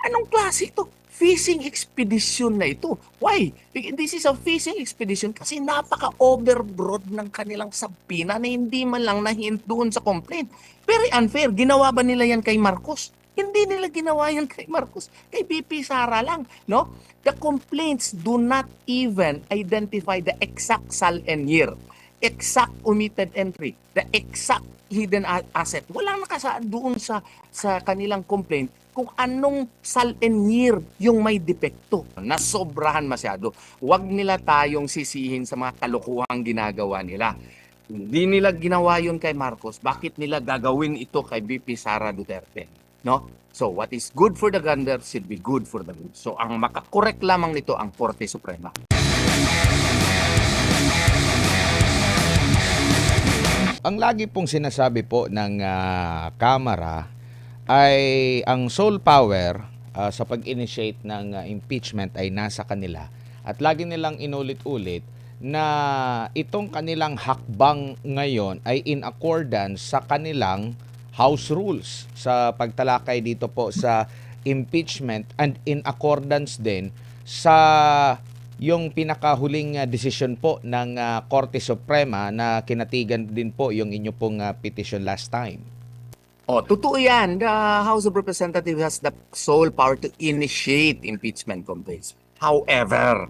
Anong klase ito? Fishing expedition na ito. Why? This is a fishing expedition kasi napaka-overbroad ng kanilang sabina na hindi man lang na-hint doon sa complaint. Very unfair. Ginawa ba nila yan kay Marcos? Hindi nila ginawa yan kay Marcos. Kay BP Sara lang. No? The complaints do not even identify the exact SAL and year, exact omitted entry, the exact hidden asset. Walang nakasaad doon sa kanilang complaint kung anong SAL and year yung may depekto. Nasobrahan masyado. Huwag nila tayong sisihin sa mga kalokohang ginagawa nila. Hindi nila ginawa yun kay Marcos. Bakit nila gagawin ito kay BP Sara Duterte? No? So, what is good for the gander should be good for the goose. So, ang makakorek lamang nito ang Korte Suprema. Ang lagi pong sinasabi po ng Kamara ay ang sole power sa pag-initiate ng impeachment ay nasa kanila. At lagi nilang inulit-ulit na itong kanilang hakbang ngayon ay in accordance sa kanilang House rules sa pagtalakay dito po sa impeachment and in accordance din sa yung pinakahuling decision po ng Korte Suprema na kinatigan din po yung inyo pong petition last time. Totoo yan. The House of Representatives has the sole power to initiate impeachment complaints. However,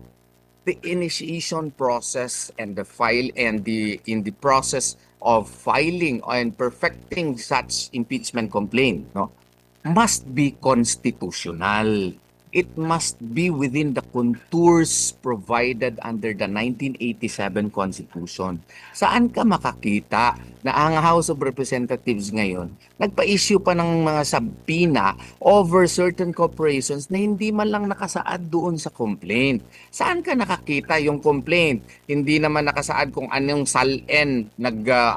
the initiation process and the file and in the process of filing and perfecting such impeachment complaint, no, must be constitutional. It must be within the contours provided under the 1987 Constitution. Saan ka makakita na ang House of Representatives ngayon nagpa-issue pa ng mga subpoena over certain corporations na hindi man lang nakasaad doon sa complaint? Saan ka nakakita yung complaint? Hindi naman nakasaad kung anong SALN,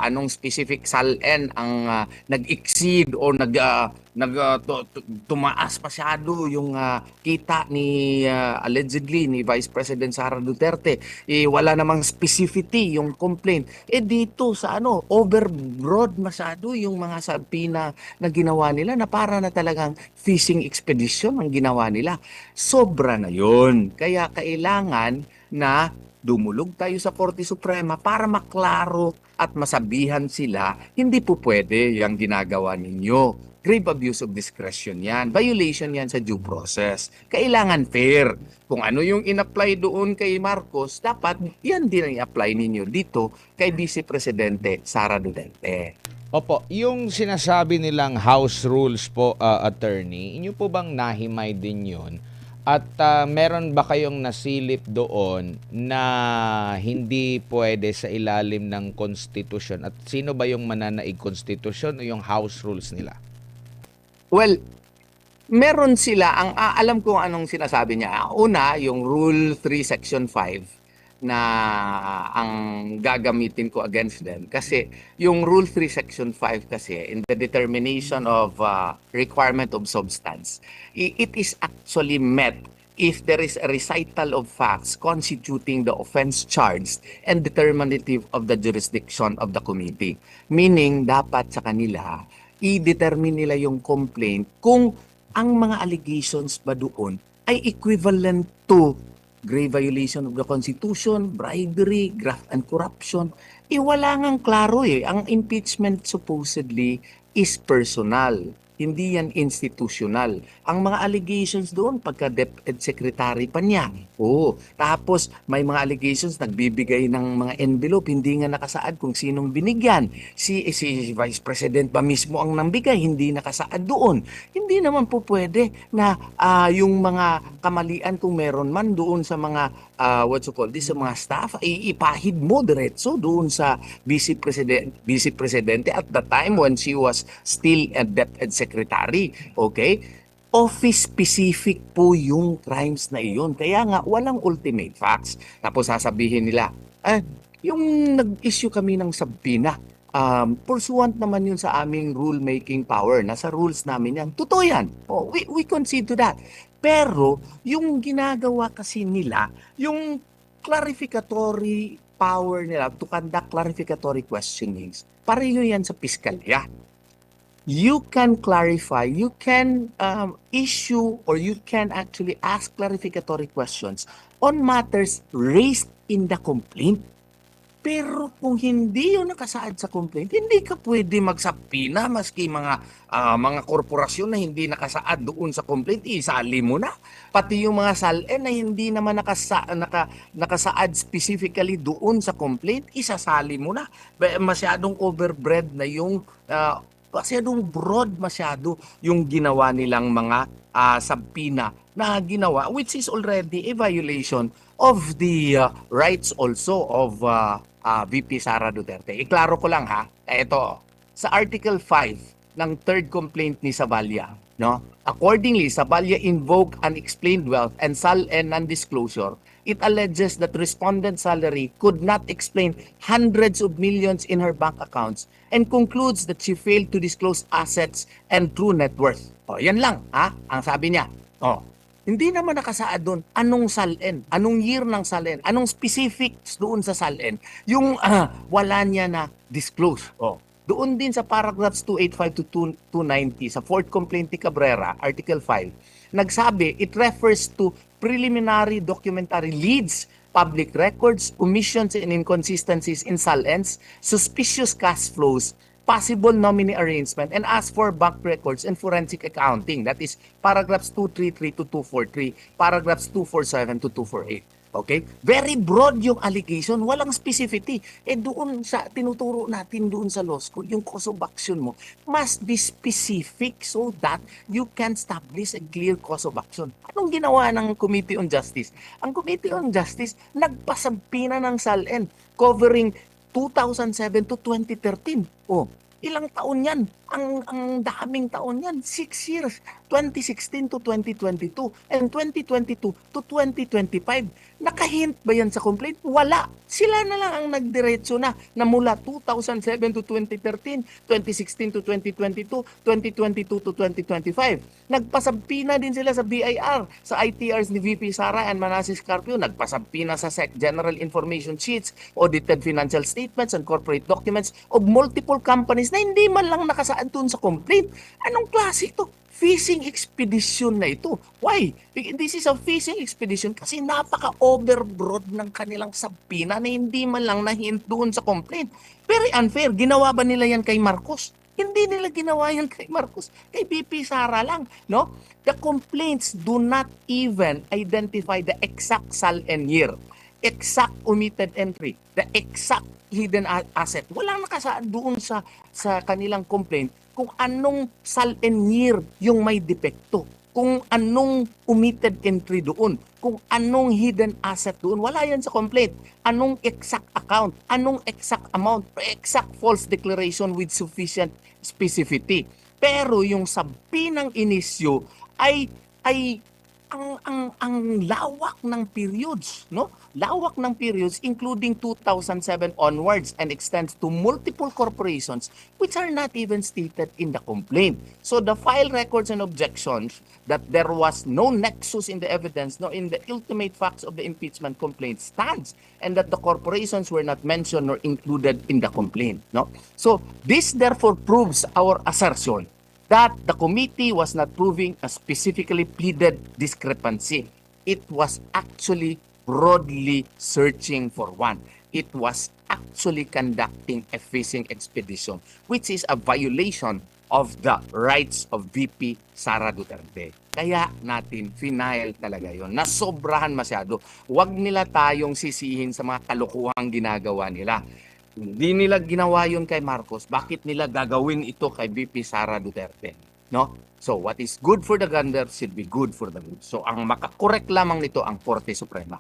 anong specific SALN ang nag-exceed o tumaas masyado yung kita ni allegedly ni Vice President Sara Duterte. Wala namang specificity yung complaint. Dito sa overbroad masyado yung mga subpoena na ginawa nila na para na talagang fishing expedition ang ginawa nila. Sobra na yun. Kaya kailangan na dumulog tayo sa Korte Suprema para maklaro at masabihan sila, hindi po pwede yung ginagawa ninyo. Grave abuse of discretion yan. Violation yan sa due process. Kailangan fair. Kung ano yung in-apply doon kay Marcos, dapat yan din ang i-apply ninyo dito kay Vice Presidente Sara Duterte. Opo, yung sinasabi nilang House rules po, attorney, inyo po bang nahimay din yun? At meron ba kayong nasilip doon na hindi pwede sa ilalim ng konstitusyon? At sino ba yung mananaig konstitusyon o yung House rules nila? Well, meron sila, alam ko anong sinasabi niya. Una, yung Rule 3 Section 5 na ang gagamitin ko against them. Kasi yung Rule 3 Section 5 kasi in the determination of requirement of substance, it is actually met if there is a recital of facts constituting the offense charged and determinative of the jurisdiction of the committee. Meaning, dapat sa kanila, i-determine nila yung complaint kung ang mga allegations ba doon ay equivalent to grave violation of the Constitution, bribery, graft and corruption. Wala ngang klaro eh. Ang impeachment supposedly is personal. Hindi yan institutional. Ang mga allegations doon, pagka DepEd Secretary pa niya. Tapos may mga allegations, nagbibigay ng mga envelope, hindi nga nakasaad kung sinong binigyan. Si Vice President ba mismo ang nambigay, hindi nakasaad doon. Hindi naman po pwede na yung mga kamalian kung meron man doon sa mga sa mga staff, ipahid mo diretso doon sa Vice Presidente at the time when she was still a DepEd Secretary. Okay? Office-specific po yung crimes na iyon. Kaya nga, walang ultimate facts. Tapos sasabihin nila, yung nag-issue kami ng subpoena, pursuant naman yun sa aming rule-making power. Nasa rules namin yan. Totoo yan. We concede to that. Pero, yung ginagawa kasi nila, yung clarificatory power nila to conduct clarificatory questionings, pareho yan sa piskalya. you can clarify, you can issue, or you can actually ask clarificatory questions on matters raised in the complaint. Pero kung hindi yun nakasaad sa complaint, hindi ka pwede magsapina maski mga korporasyon na hindi nakasaad doon sa complaint, isali mo na. Pati yung mga SALN na hindi naman nakasaad specifically doon sa complaint, isasali mo na. Masyadong overbread na yung masyadong broad masyado yung ginawa nilang mga sabpina na ginawa, which is already a violation of the rights also of VP Sara Duterte. Iklaro ko lang ha, ito, sa Article 5 ng third complaint ni Sabalya, no? Accordingly, Sabalya invoked unexplained wealth and SALN non-disclosure. It alleges that respondent's salary could not explain hundreds of millions in her bank accounts and concludes that she failed to disclose assets and true net worth. O, yan lang, ha? Ang sabi niya. O, hindi naman nakasaad doon anong SALN, anong year ng SALN, anong specifics doon sa SALN, yung wala niya na disclose. O, doon din sa paragraphs 285 to 290 sa fourth complaint ni Cabrera, Article 5, nagsabi it refers to preliminary documentary leads, public records, omissions and inconsistencies in SALNs, suspicious cash flows, possible nominee arrangement, and ask for bank records and forensic accounting. That is paragraphs 233 to 243, paragraphs 247 to 248. Okay? Very broad yung allegation, walang specificity. Doon sa tinuturo natin doon sa law school, yung cause of action mo must be specific so that you can establish a clear cause of action. Anong ginawa ng Committee on Justice? Ang Committee on Justice nagpasampina ng SALN covering 2007 to 2013. Oh, ilang taon yan? Ang daming taon yan. 6 years. 2016 to 2022 and 2022 to 2025. Nakahint ba yan sa complaint? Wala. Sila na lang ang nagdiretso na mula 2007 to 2013, 2016 to 2022, 2022 to 2025. Nagpasampina din sila sa BIR, sa ITRs ni VP Sara and Manasseh Carpio. Nagpasampina sa SEC General Information Sheets, audited financial statements and corporate documents of multiple companies na hindi man lang nakasaad doon sa complaint. Anong klase ito? Fishing expedition na ito. Why? This is a fishing expedition kasi napaka-overbroad ng kanilang sabpina na hindi man lang na-hint doon sa complaint. Very unfair. Ginawa ba nila yan kay Marcos? Hindi nila ginawa yan kay Marcos. Kay VP Sara lang. No? The complaints do not even identify the exact SALN year, exact omitted entry, the exact hidden asset. Walang nakasaad doon sa kanilang complaint kung anong SALN year yung may depekto, kung anong omitted entry doon, kung anong hidden asset doon. Wala yan sa complaint. Anong exact account, anong exact amount, exact false declaration with sufficient specificity. Pero yung sabpinang inisyo ay ang lawak ng periods, no? Lawak ng periods including 2007 onwards and extends to multiple corporations which are not even stated in the complaint. So the file records and objections that there was no nexus in the evidence, no, in the ultimate facts of the impeachment complaint stands, and that the corporations were not mentioned nor included in the complaint, no? So this therefore proves our assertion that the committee was not proving a specifically pleaded discrepancy. It was actually broadly searching for one. It was actually conducting a fishing expedition, which is a violation of the rights of VP Sara Duterte. Kaya natin final talaga yon. Nasobrahan masyado. Huwag nila tayong sisihin sa mga kalokohang ginagawa nila. Hindi nila ginawa yun kay Marcos. Bakit nila gagawin ito kay VP Sara Duterte? No? So, what is good for the gander should be good for the good. So, ang makakorek lamang nito ang Korte Suprema.